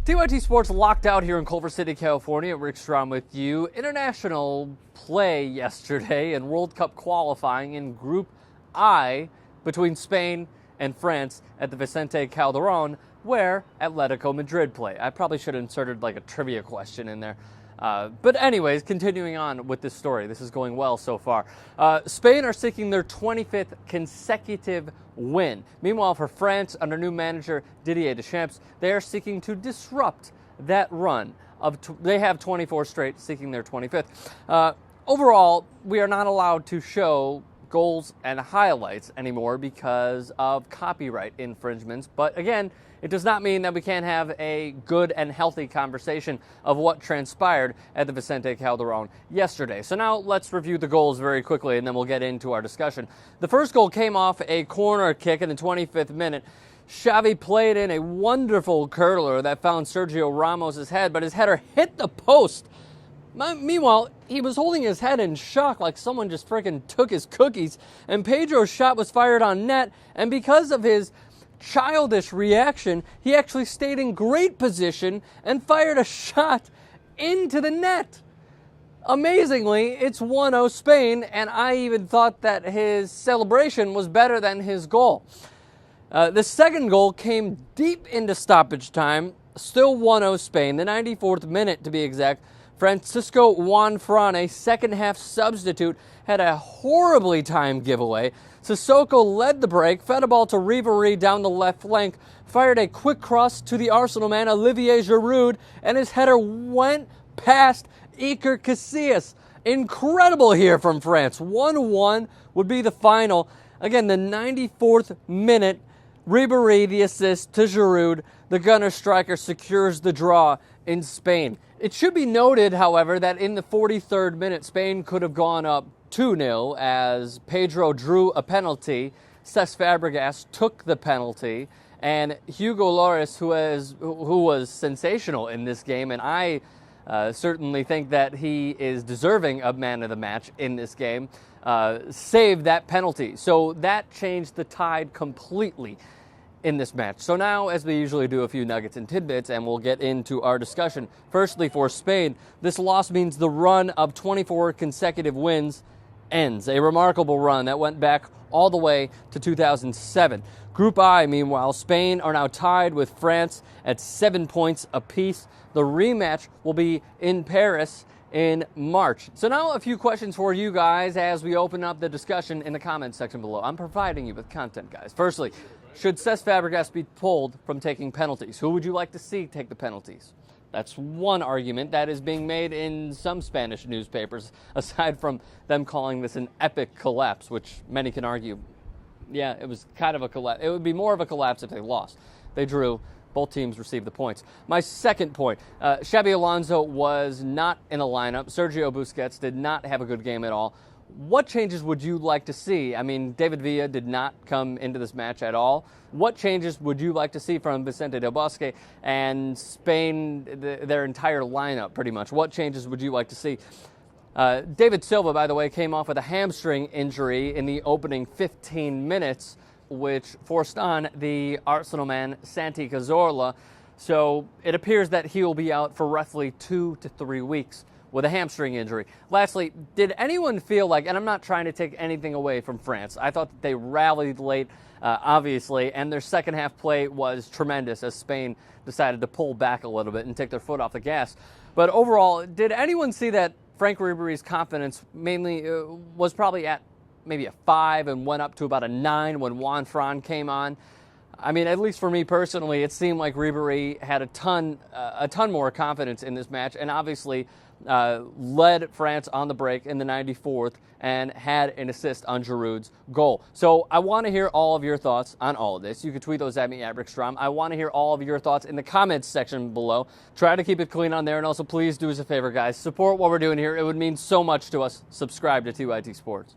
TYT Sports locked out here in Culver City, California. Rick Strom with you. International play yesterday in World Cup qualifying in Group I between Spain and France at the Vicente Calderon, where Atletico Madrid play. I probably should have inserted like a trivia question in there. But anyways, continuing on with this story. This is going well so far. Spain are seeking their 25th consecutive win. Meanwhile, for France, under new manager Didier Deschamps, they are seeking to disrupt that run. They have 24 straight, seeking their 25th. Overall, we are not allowed to show goals and highlights anymore because of copyright infringements. But again, it does not mean that we can't have a good and healthy conversation of what transpired at the Vicente Calderon yesterday. So now let's review the goals very quickly and then we'll get into our discussion. The first goal came off a corner kick in the 25th minute. Xavi played in a wonderful curler that found Sergio Ramos' head, but his header hit the post. Meanwhile, he was holding his head in shock like someone just freaking took his cookies, and Pedro's shot was fired on net, and because of his childish reaction, he actually stayed in great position and fired a shot into the net. Amazingly, it's 1-0 Spain, and I even thought that his celebration was better than his goal. The second goal came deep into stoppage time, still 1-0 Spain, the 94th minute to be exact. Francisco Juanfran, a second-half substitute, had a horribly timed giveaway. Sissokho led the break, fed a ball to Ribery down the left flank, fired a quick cross to the Arsenal man Olivier Giroud, and his header went past Iker Casillas. Incredible here from France. 1-1 would be the final. Again, the 94th minute, Ribery, the assist to Giroud. The Gunner striker secures the draw in Spain. It should be noted, however, that in the 43rd minute, Spain could have gone up 2-0 as Pedro drew a penalty. Cesc Fabregas took the penalty, and Hugo Lloris, who was sensational in this game, and I certainly think that he is deserving of man of the match in this game, saved that penalty. So that changed the tide completely in this match. So now, as we usually do, a few nuggets and tidbits, and we'll get into our discussion. Firstly, for Spain, this loss means the run of 24 consecutive wins ends. A remarkable run that went back all the way to 2007. Group I, meanwhile, Spain are now tied with France at 7 points apiece. The rematch will be in Paris in March. So now a few questions for you guys as we open up the discussion in the comments section below. I'm providing you with content, guys. Firstly, should Cesc Fabregas be pulled from taking penalties? Who would you like to see take the penalties? That's one argument that is being made in some Spanish newspapers, aside from them calling this an epic collapse, which many can argue, yeah, it was kind of a collapse. It would be more of a collapse if they lost. They drew. Both teams received the points. My second point, Xabi Alonso was not in a lineup. Sergio Busquets did not have a good game at all. What changes would you like to see? I mean, David Villa did not come into this match at all. What changes would you like to see from Vicente Del Bosque and Spain, their entire lineup, pretty much? What changes would you like to see? David Silva, by the way, came off with a hamstring injury in the opening 15 minutes, which forced on the Arsenal man, Santi Cazorla. So it appears that he will be out for roughly 2 to 3 weeks with a hamstring injury. Lastly, did anyone feel like, and I'm not trying to take anything away from France, I thought that they rallied late, obviously, and their second half play was tremendous as Spain decided to pull back a little bit and take their foot off the gas. But overall, did anyone see that Franck Ribery's confidence mainly was probably at maybe a 5 and went up to about a 9 when Juanfran came on? I mean, at least for me personally, it seemed like Ribery had a ton more confidence in this match, and obviously led France on the break in the 94th and had an assist on Giroud's goal. So I want to hear all of your thoughts on all of this. You can tweet those at me, at Rick Strom. I want to hear all of your thoughts in the comments section below. Try to keep it clean on there, and also please do us a favor, guys. Support what we're doing here. It would mean so much to us. Subscribe to TYT Sports.